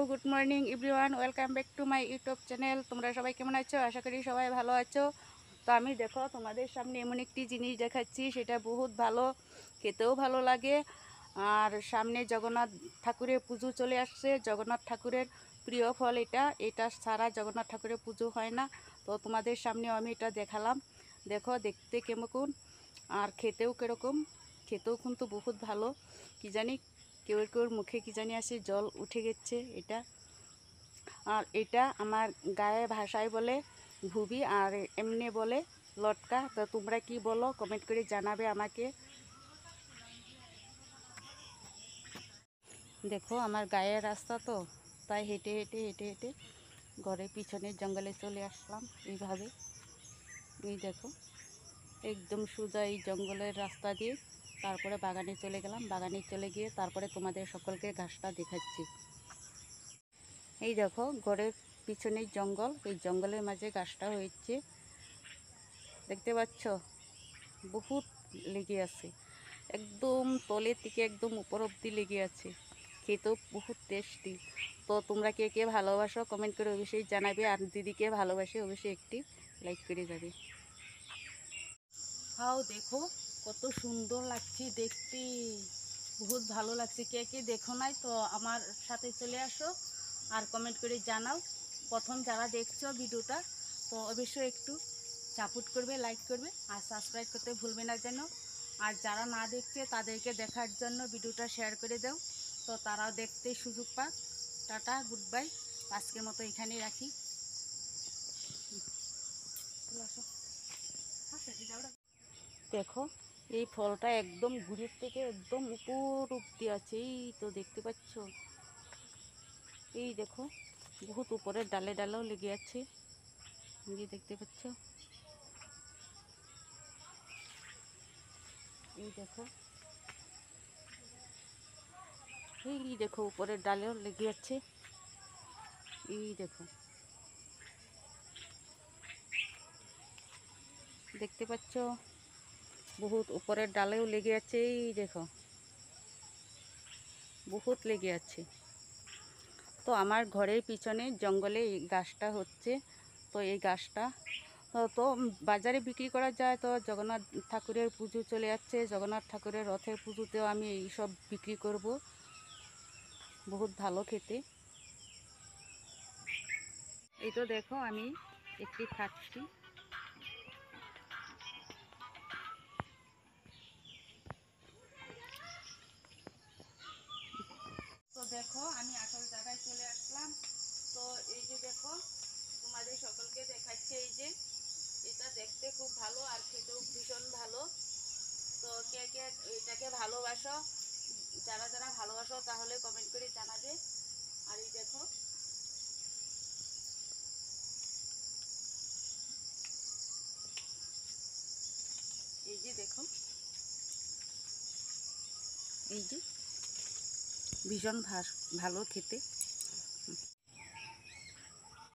Good morning everyone, welcome back to my YouTube channel. তোমরা সবাই কেমন আছো? আশা করি সবাই ভালো আছো। তো আমি দেখো তোমাদের সামনে এমন একটি জিনিস দেখাচ্ছি, সেটা বহুত ভালো, খেতেও ভালো লাগে। আর সামনে জগন্নাথ ঠাকুরের পুজো চলে আসছে। জগন্নাথ ঠাকুরের প্রিয় ফল এটা সারা জগন্নাথ ঠাকুরের পুজো হয় না। তো তোমাদের সামনেও আমি এটা দেখালাম। দেখো দেখতে কেমন আর খেতেও কীরকম। খেতেও কিন্তু বহুত ভালো। কি জানি কেউ কেউর মুখে কি জানি আসে জল উঠে গেছে এটা। আর এটা আমার গায়ে ভাষায় বলে ভুবি, আর এমনি বলে লটকা। তো তোমরা কি বলো কমেন্ট করে জানাবে আমাকে। দেখো আমার গায়ের রাস্তা, তো তাই হেঁটে হেঁটে হেঁটে হেঁটে ঘরের পিছনের জঙ্গলে চলে আসলাম এইভাবে। এই দেখো একদম সোজা এই জঙ্গলের রাস্তা দিয়ে তারপরে বাগানে চলে গেলাম। বাগানে চলে গিয়ে তারপরে তোমাদের সকলকে ঘাসটা দেখাচ্ছি। এই দেখো ঘরের পিছনের জঙ্গল, এই জঙ্গলের মাঝে গাছটা হয়েছে, দেখতে পাচ্ছ? বহুত লেগে আছে, একদম তলের থেকে একদম উপর অব্দি লেগে আছে। খেতেও বহুত টেস্টি। তো তোমরা কে কে ভালোবাসো কমেন্ট করে অবশ্যই জানাবে, আর দিদিকে ভালোবাসে অবশ্যই একটি লাইক করে যাবে। হাও দেখো কত সুন্দর লাগছে দেখতে, বহুত ভালো লাগছে। কে কে দেখো নাই তো আমার সাথে চলে আসো আর কমেন্ট করে জানাও। প্রথম যারা দেখছো ভিডিওটা তো অবশ্যই একটু সাপোর্ট করবে, লাইক করবে আর সাবস্ক্রাইব করতে ভুলবে না যেন। আর যারা না দেখছে তাদেরকে দেখার জন্য ভিডিওটা শেয়ার করে দাও, তো তারাও দেখতে সুযোগ পাক। Tata, good bye. আজকের মতো এখানেই রাখি। দেখো এই ফলটা একদম গুড়ির থেকে একদম উপর অব্দি আছে, এই তো দেখতে পাচ্ছ। এই দেখো বহুত উপরের ডালে ডালেও লেগে আছে, এই দেখতে পাচ্ছ। এই দেখো, এই দেখো উপরের ডালেও লেগে আছে। এই দেখো দেখতে পাচ্ছ, বহুত উপরের ডালেও লেগে আছে। এই দেখো বহুত লেগে আছে। তো আমার ঘরের পিছনে জঙ্গলে এই গাছটা হচ্ছে। তো এই গাছটা তো বাজারে বিক্রি করা যায়। তো জগন্নাথ ঠাকুরের পুজো চলে যাচ্ছে, জগন্নাথ ঠাকুরের রথের পুজোতেও আমি এইসব বিক্রি করব। বহুত ভালো খেতে। এই তো দেখো আমি একটি খাচ্ছি। তো দেখো আমি আসল জায়গায় চলে আসলাম। তো এই যে দেখো তোমাদের সকলকে দেখাচ্ছে, এই যে এটা দেখতে খুব ভালো আর খেতেও ভীষণ ভালো। তো কে কে এটাকে ভালোবাসো, যারা যারা ভালোবাসো তাহলে কমেন্ট করে জানাবে। আর এই দেখো এই যে দেখো, এই যে ভীষণ ভালো খেতে।